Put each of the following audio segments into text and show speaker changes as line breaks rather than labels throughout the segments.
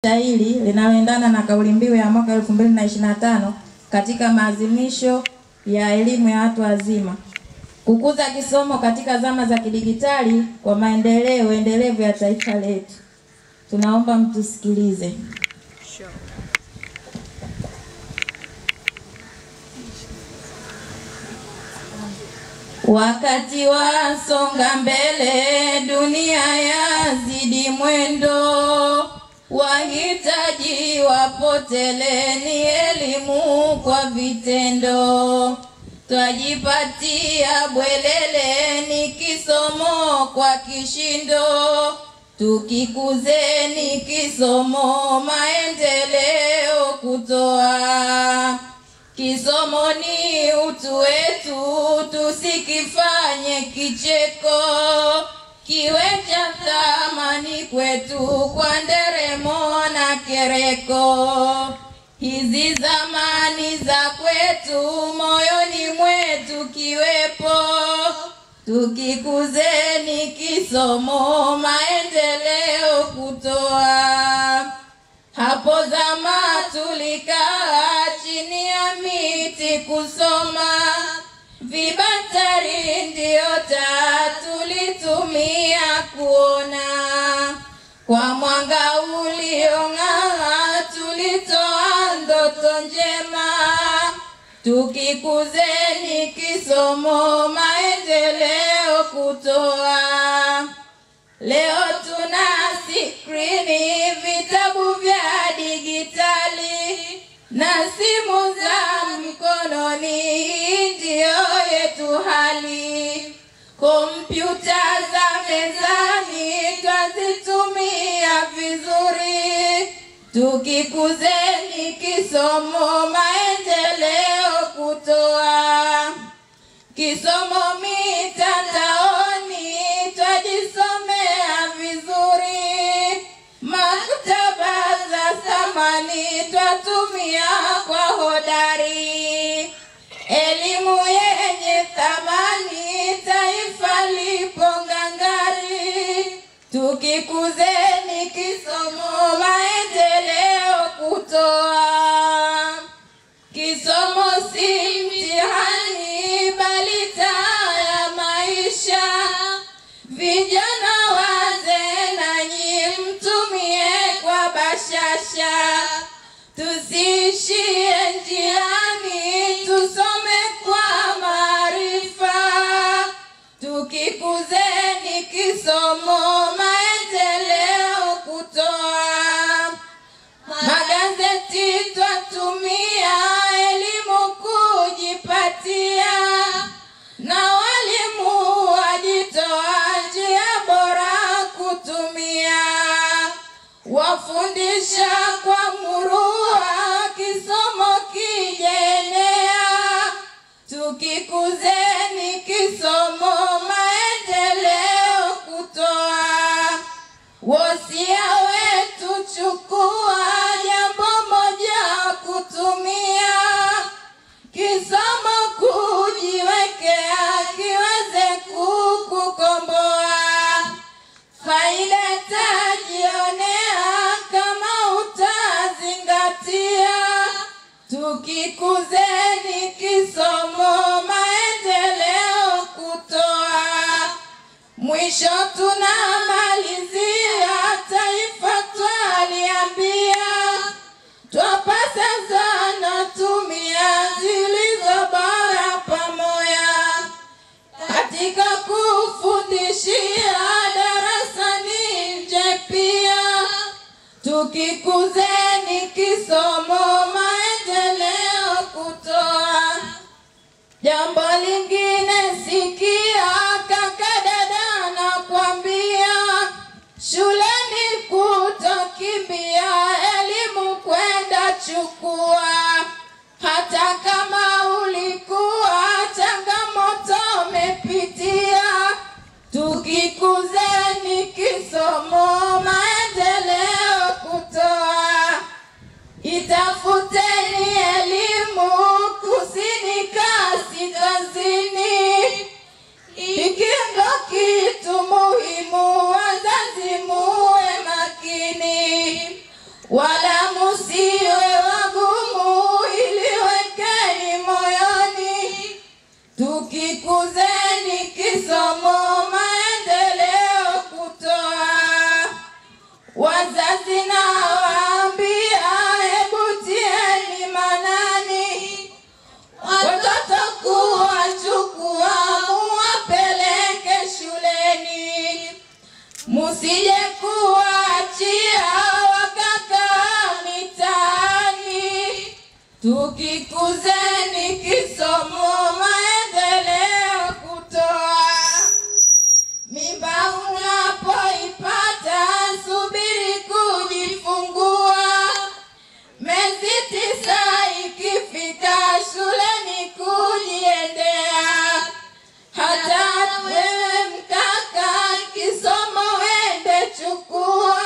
Hili linaloendana na kauli mbiu ya mwaka 2025 katika maadhimisho ya elimu ya watu wazima, kukuza kisomo katika zama za kidijitali kwa maendeleo endelevu ya taifa letu. Tunaomba mtusikilize. Wakati wa songa mbele, dunia yazidi mwendo, wahitaji wapoteleni elimu kwa vitendo. Twajipatia bwelele ni kisomo kwa kishindo, tukikuzeni kisomo maendeleo kutoa. Kisomo ni utu wetu, tusikifanye kicheko, kiwe cha thamani kwetu kwa nderemo na kereko. Hizi zamani za kwetu moyoni mwetu kiwepo, tukikuzeni kisomo maendeleo kutoa. Hapo zama tulikaa chini ya miti kusoma, vibatari ndio taa tulitumia kuona. Kwa mwanga uliong'aa tulitoa ndoto njema, tukikuzeni kisomo maendeleo kutoa. Leo tuna skrini, vitabu vya digitali na simu za mkononi, ndio yetu hali. Kompyuta za mezani twazitumia vizuri, tukikuzeni kisomo maendeleo kutoa. Kisomo mitandaoni twajisomea vizuri, maktaba za zamani twatumia kwa hodari. Elimu yenye thamani, taifa lipo ngangari, tukikuzeni kisomo maendeleo kutoa. Kisomo si mtihani bali taa ya maisha, vijana wazee nanyi mtumie kwa bashasha. Tusiishie njiani, tusome kwa maarifa, tukikuzeni kisomo maendeleo kutoa. Magazeti twatumia elimu kujipatia, na walimu wajitoa njia bora kutumia. Wafundisha kwa murua, kisomo kijenea, tukikuzeni kisomo maendeleo kutoa. Wosia wetu chukua, jambo moja kutumia, kisomo kujiwekea kiweze kukukomboa. Faida tajionea kama utazingatia, tukikuzeni kisomo maendeleo kutoa. Mwisho tunamalizia, taifa twaliambia, twapasa sana tumia zilizo bora pamoja, katika kufundishia darasani nje pia, tukikuzeni kisomo maendeleo kutoa. Jambo lingine sikia, kaka dada nakwambia, shuleni kutokimbia, elimu kwenda chukua. Hata kama ulikuwa changamoto umepitia, tukikuzeni kisomo maendeleo kutoa. Itafuteni elimu kusini kasi kazini, ikingo kitu muhimu, wazazi muwe makini. msiwe wagumu, iliwekeni moyoni. Tukikuzeni kisomo, maendeleo kutoa. Wazazi na waambia, hebu tieni manani. Watoto kuwachukua, muwapeleke shuleni. Musije kuachia wakakaa mitaani. Tukikuzeni kisomo, maendeleo kutoa. Mimba unapoipata, subiri kujifungua. Miezi 9 ikifika, shuleni kujiendea. Hata wewe mkaka, kisomo wende chukua.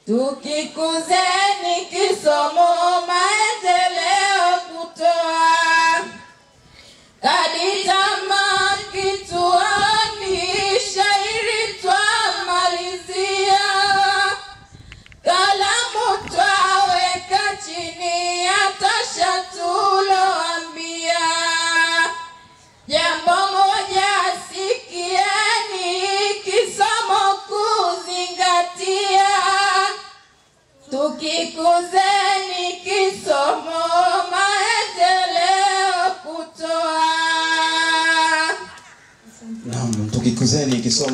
Tukikuzeni kisomo, maendeleo kutoa. Kaditama kituani, shairi twamalizia. Kalamu twaweka chini, yatasha tuloambia. Jambo moja sikieni, kisomo kuzingatia. Tukikuzeni kisomo, maendeleo kutoa.
Naam, tukikuzeni kisomo.